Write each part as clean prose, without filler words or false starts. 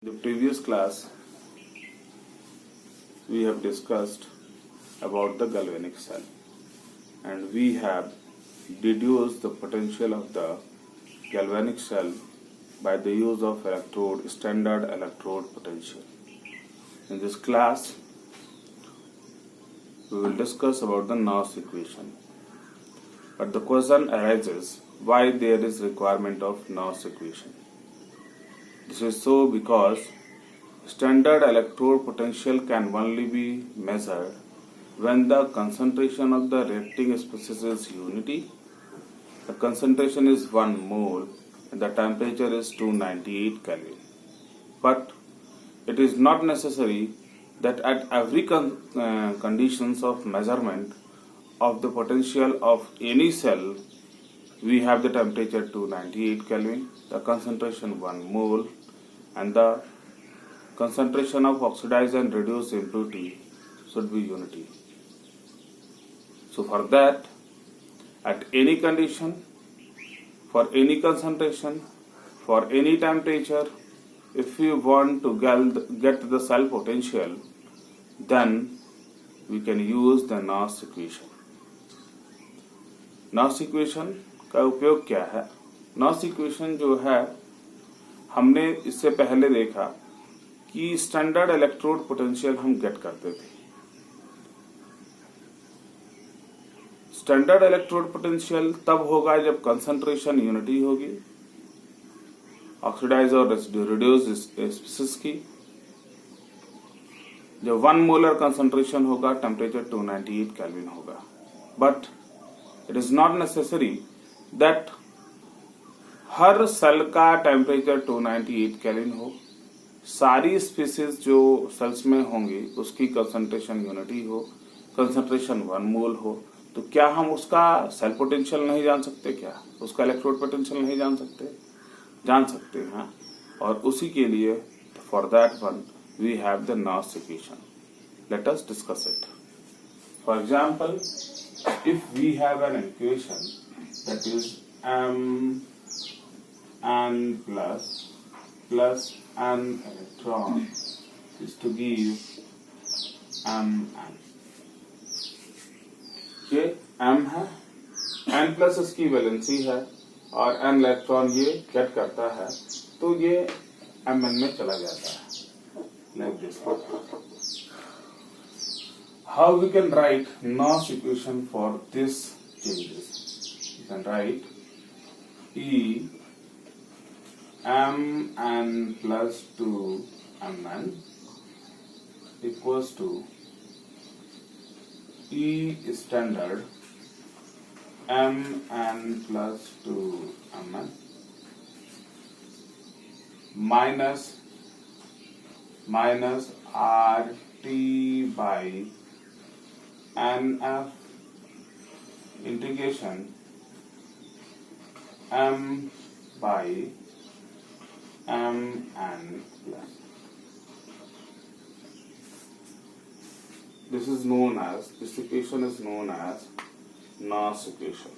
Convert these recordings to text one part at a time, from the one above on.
In the previous class, we have discussed about the galvanic cell and we have deduced the potential of the galvanic cell by the use of standard electrode potential. In this class, we will discuss about the Gauss equation. But the question arises why there is requirement of Gauss equation. This is so because standard electrode potential can only be measured when the concentration of the reacting species is unity. The concentration is 1 mole and the temperature is 298 Kelvin. But it is not necessary that at every conditions of measurement of the potential of any cell we have the temperature 298 Kelvin, the concentration 1 mole and the concentration of oxidized and reduced impurity should be unity. So for that, at any condition, for any concentration, for any temperature, if we want to get the cell potential, then we can use the Gauss equation. Gauss equation का उपयोग क्या है? Gauss equation जो है हमने इससे पहले देखा कि स्टैंडर्ड इलेक्ट्रोड पोटेंशियल हम गेट करते थे. स्टैंडर्ड इलेक्ट्रोड पोटेंशियल तब होगा जब कंसंट्रेशन यूनिटी होगी, ऑक्सीडाइज और रिड्यूस स्पीसीज की, जब 1 मोलर कंसंट्रेशन होगा, टेम्परेचर 298 केल्विन होगा. But it is not necessary that हर सेल का टेम्परेचर 298 केल्विन हो, सारी स्पीसीज जो सेल्स में होंगी उसकी कंसंट्रेशन यूनिटी हो, कंसंट्रेशन 1 मोल हो. तो क्या हम उसका सेल पोटेंशियल नहीं जान सकते? क्या उसका इलेक्ट्रोड पोटेंशियल नहीं जान सकते? जान सकते हैं. और उसी के लिए for that one we have the Gauss equation. Let us discuss it. For example, if we have an equation that is m n plus n electron is to give m n. ये m है, n plus इसकी valency है और n electron ये gate करता है, तो ये mn में चला जाता है. Like this. How we can write Gauss equation for this changes? You can write E mn plus 2 mn equals to E standard mn plus 2 mn minus RT by NF integration m by mn plus. This equation is known as Gauss equation.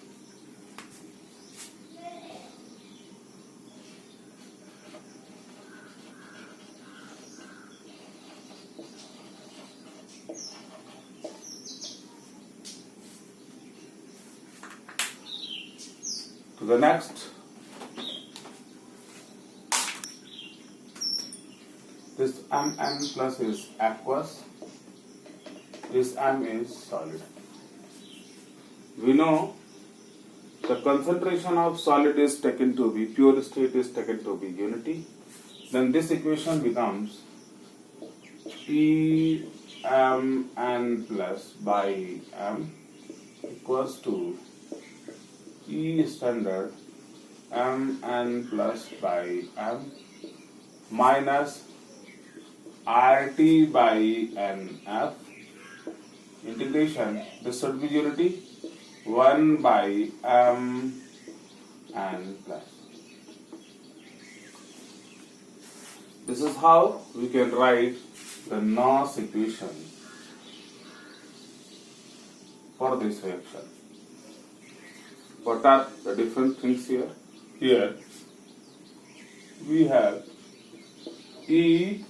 To the next, this mn plus is aqueous, this m is solid. We know the concentration of solid is taken to be pure state is taken to be unity. Then this equation becomes E mn plus by m equals to E standard mn plus by m minus RT by NF integration, this should be unity, 1 by m n plus. This is how we can write the Gauss equation for this reaction. What are the different things here? Here we have E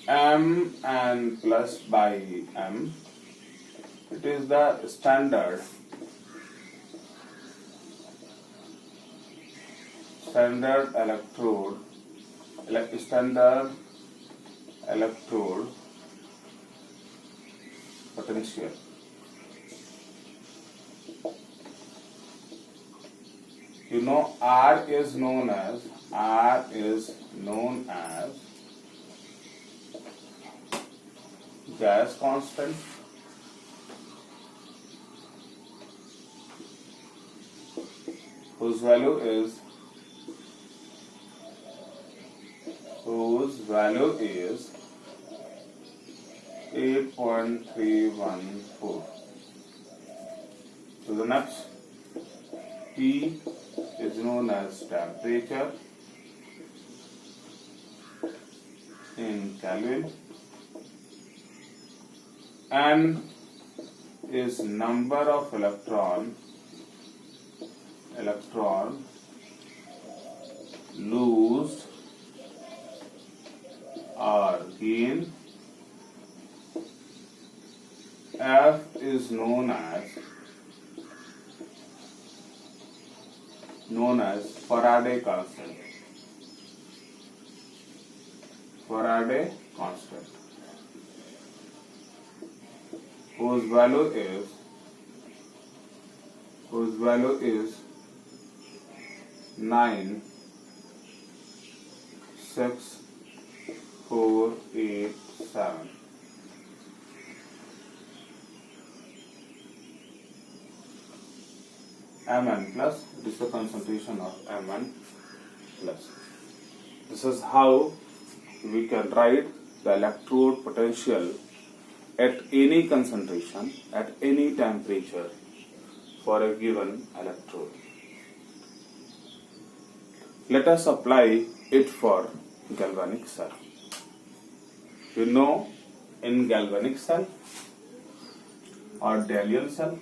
m n plus by m. It is the standard electrode potential. You know R is known as gas constant, whose value is 8.314. So the next T is known as temperature in Kelvin. N is number of electron loosed or gained. F is known as Faraday constant. Whose value is 96487. Mn plus, this is the concentration of Mn plus. This is how we can write the electrode potential at any concentration, at any temperature for a given electrode. Let us apply it for galvanic cell. You know, in galvanic cell or Deliel cell,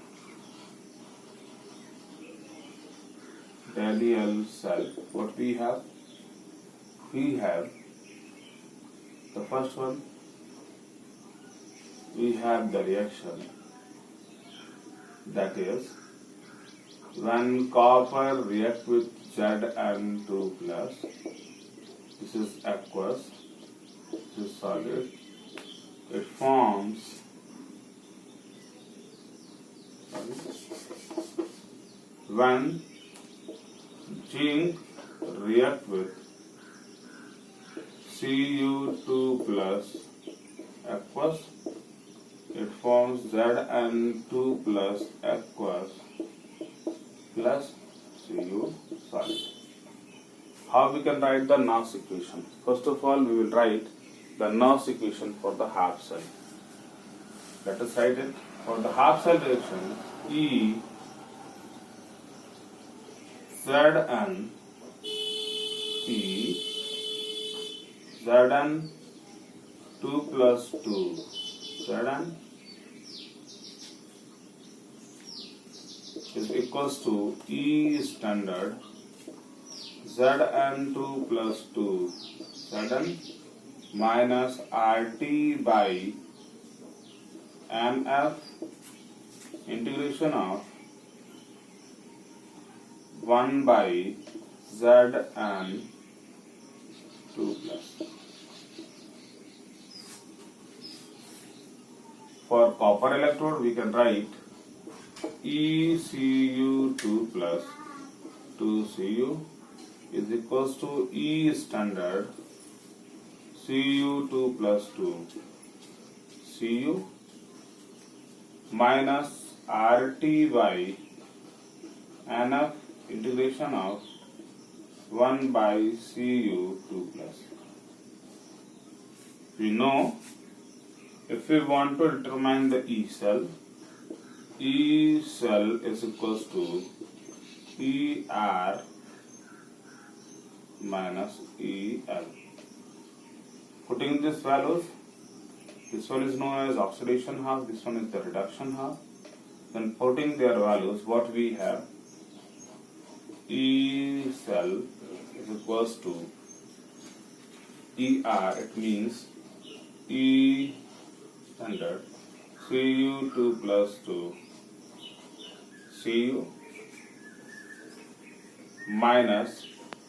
what we have? We have the first one, we have the reaction, that is, when copper reacts with Zn2 plus, this is aqueous, this is solid, it forms when zinc react with Cu2 plus aqueous, it forms Zn2 plus aqueous plus Cu solid. How we can write the Knox equation? First of all, we will write the Knox equation for the half cell. Let us write it. For the half cell reaction, E Zn Zn2 plus 2 Zn is equals to E standard Zn2 plus 2 Zn minus RT by MF integration of 1 by Zn2 plus. For copper electrode, we can write ECU2 plus 2Cu is equals to E standard Cu2 plus 2 Cu minus RT by NF integration of 1 by Cu2 plus. We know if we want to determine the E cell is equals to ER minus EL. Putting these values, this one is known as oxidation half, this one is the reduction half. Then putting their values, what we have, E cell is equals to ER, it means E standard Cu2 plus 2 Cu minus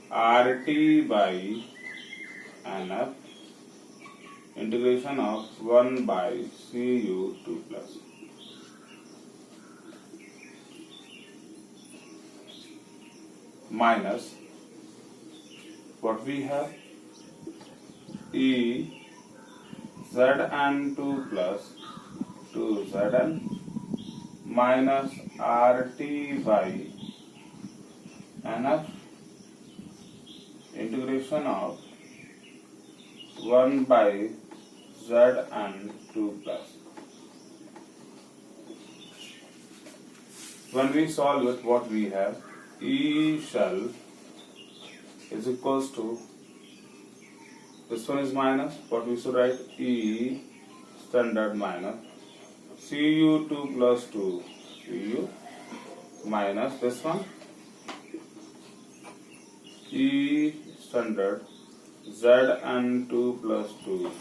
RT by NF integration of 1 by Cu2 plus. Minus what we have E Zn2 plus 2Zn minus RT by NF integration of 1 by Zn2 plus. When we solve it, what we have? E shell is equals to, this one is minus, what we should write? E standard minus Cu2 plus 2 Cu minus this one E standard Zn2 plus 2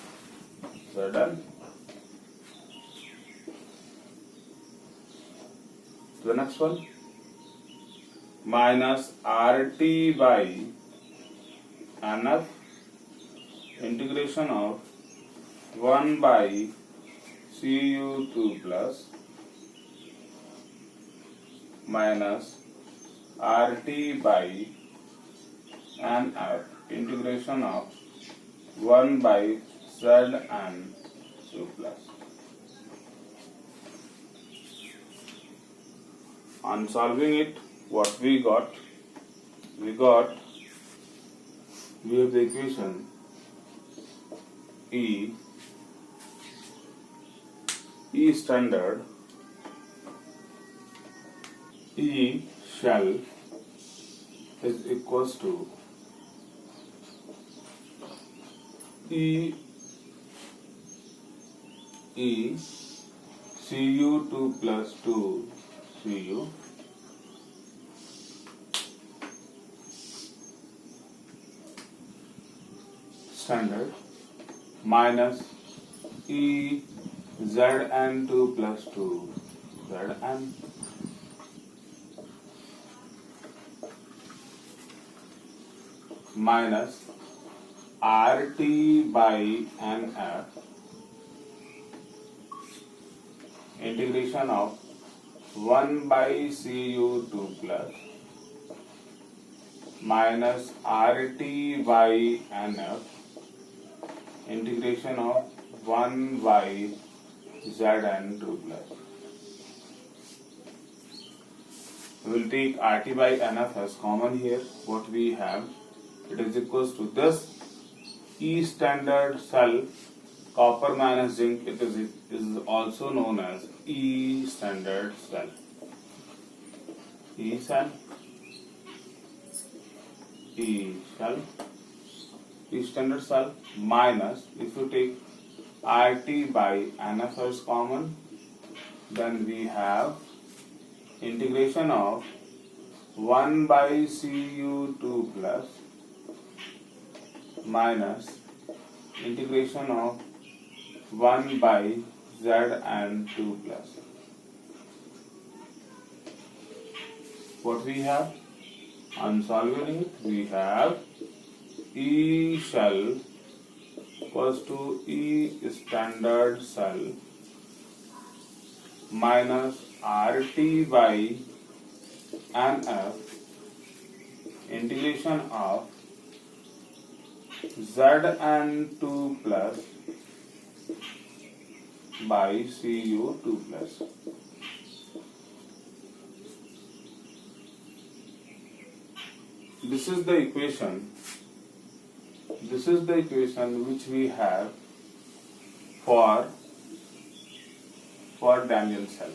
Zn. The next one minus RT by NF integration of 1 by Cu2 plus minus RT by NF integration of 1 by Zn2 plus. On solving it, what we got? We have the equation E standard E shell is equals to E Cu2 plus 2 Cu standard minus E Zn2 plus 2 Zn minus RT by NF integration of 1 by Cu2 plus minus RT by NF integration of 1 by Zn2 plus. We will take RT by NF as common here. What we have, it is equals to this E standard cell copper minus zinc. It is also known as E standard cell. E cell, E cell, E standard cell minus, if you take RT by NF as common, then we have integration of 1 by Cu2 plus minus integration of 1 by Zn2 plus. What we have? On solving it, we have E shell equals to E standard cell minus RT by NF integration of Zn2 plus by Cu2 plus. This is the equation. This is the equation which we have for Daniell cell.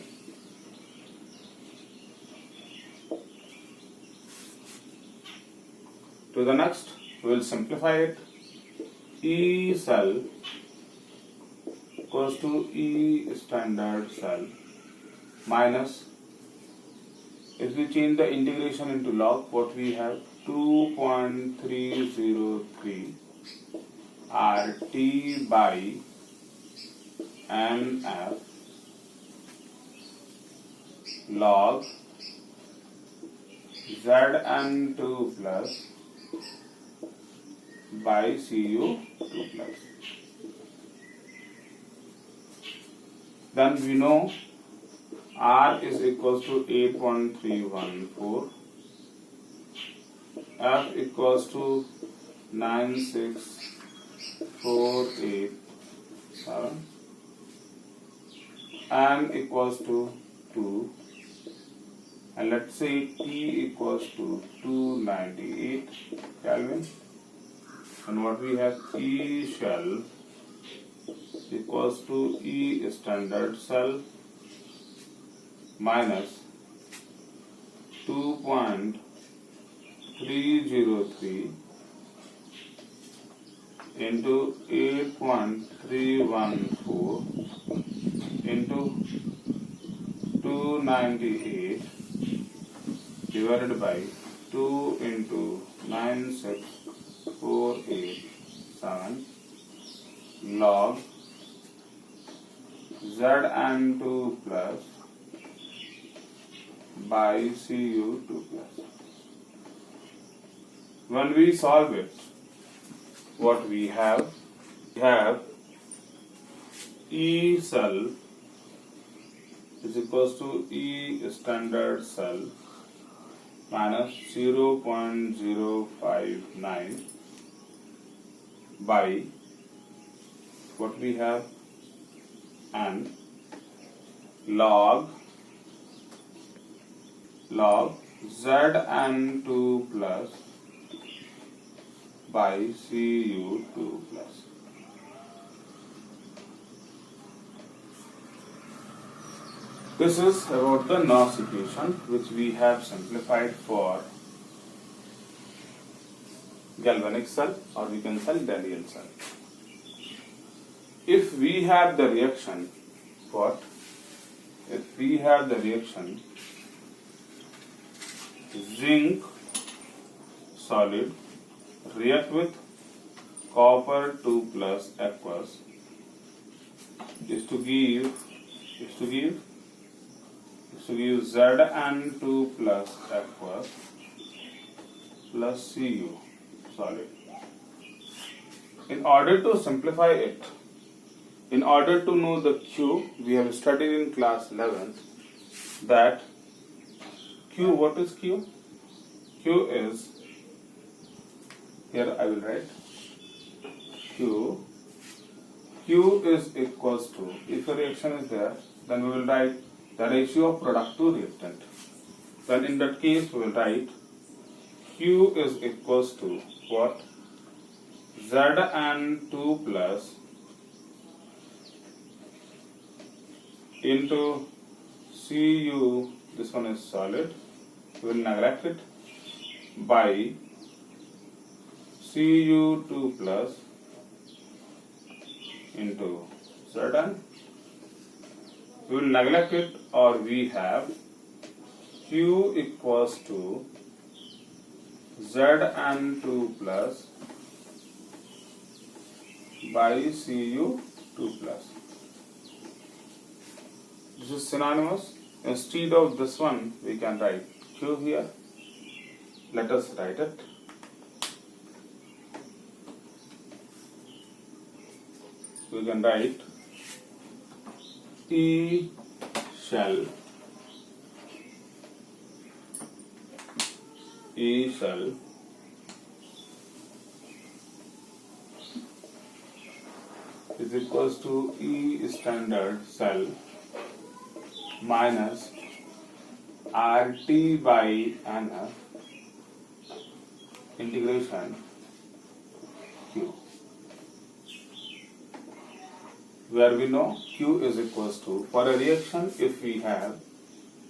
To the next, we will simplify it. E cell equals to E standard cell minus, if we change the integration into log, what we have? 2.303 RT by NF log Zn2 plus by Cu2 plus. Then we know R is equals to 8.314, F equals to 96487, N equals to 2, and let's say T equals to 298 Kelvin, and what we have, E shell equals to E standard cell minus 2.303 into 8.314 into 298 divided by 2 into 96487 log Zn2 plus by Cu2 plus. When we solve it, what we have E cell is equals to E standard cell minus 0.059 by what we have, and log Zn2 plus by Cu2 plus. This is about the NOS equation, which we have simplified for galvanic cell, or we can say Daniell cell. If we have the reaction, if we have the reaction zinc solid react with copper 2 plus aqueous is to give Zn2 plus aqueous plus Cu solid. In order to simplify it, in order to know the Q, we have studied in class 11th that Q, what is Q? Q is, here I will write Q is equals to, if a reaction is there, then we will write the ratio of product to reactant. Then in that case we will write Q is equals to what? Zn2 plus into Cu, this one is solid, we will neglect it, by Cu2 plus into Zn. We will neglect it, or we have Q equals to Zn2 plus by Cu2 plus. This is synonymous. Instead of this one, we can write Q here. Let us write it. We can write E shell is equals to E standard cell minus RT by NF integration Q, where we know Q is equals to, for a reaction, if we have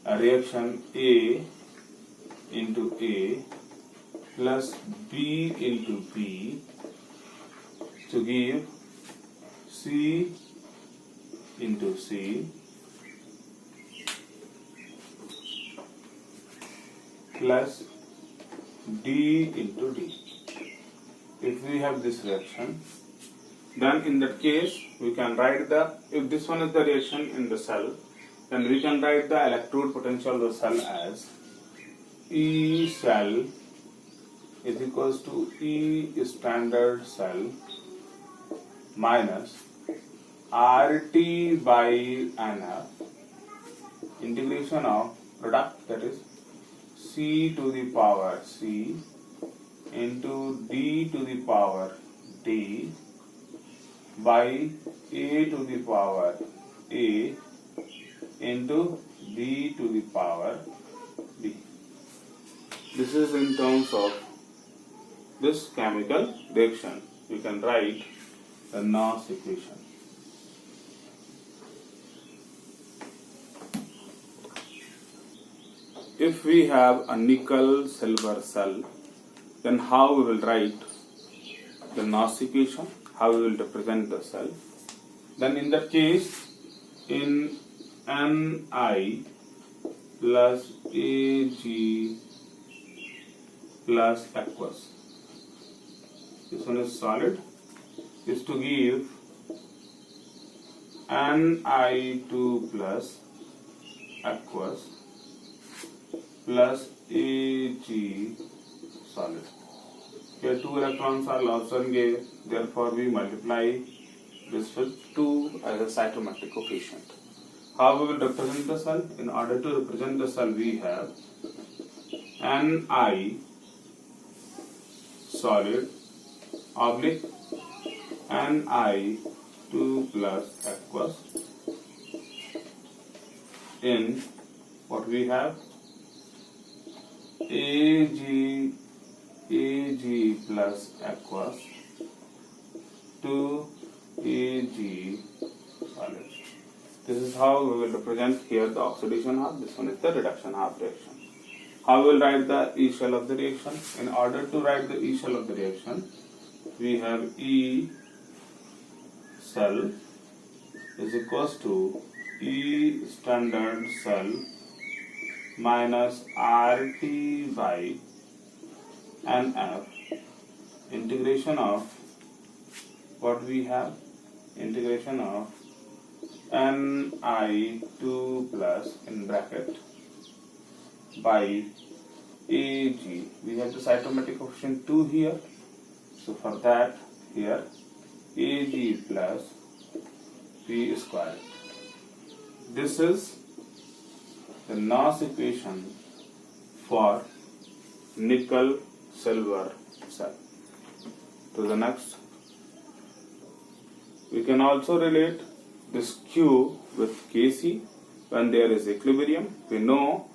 a reaction A into A plus B into B to give C into C plus D into D. If we have this reaction, then in that case we can write if this one is the reaction in the cell, then we can write the electrode potential of the cell as E cell is equals to E standard cell minus RT by NF integration of product, that is C to the power C into D to the power D by A to the power A into B to the power B. This is in terms of this chemical reaction. You can write the NOS equation. If we have a nickel silver cell, then how we will write the NOS equation, how we will represent the cell? Then in that case, in Ni plus Ag plus aqueous, this one is solid, is to give Ni2 plus aqueous plus Ag solid. Here 2 electrons are lost and gave, therefore we multiply this with 2 as a cytometric coefficient. How we will represent the cell? In order to represent the cell, we have Ni solid oblique Ni2 plus aqueous in what we have Ag plus aqueous to Ag solid. This is how we will represent here the oxidation half. This one is the reduction half reaction. How we will write the E shell of the reaction? In order to write the E shell of the reaction, we have E cell is equals to E standard cell minus RT by NF integration of what we have, integration of Ni2 plus in bracket by Ag. We have the cytometric coefficient 2 here, so for that here Ag plus P squared. This is the NOS equation for nickel silver cell. To the next, we can also relate this Q with Kc when there is equilibrium. We know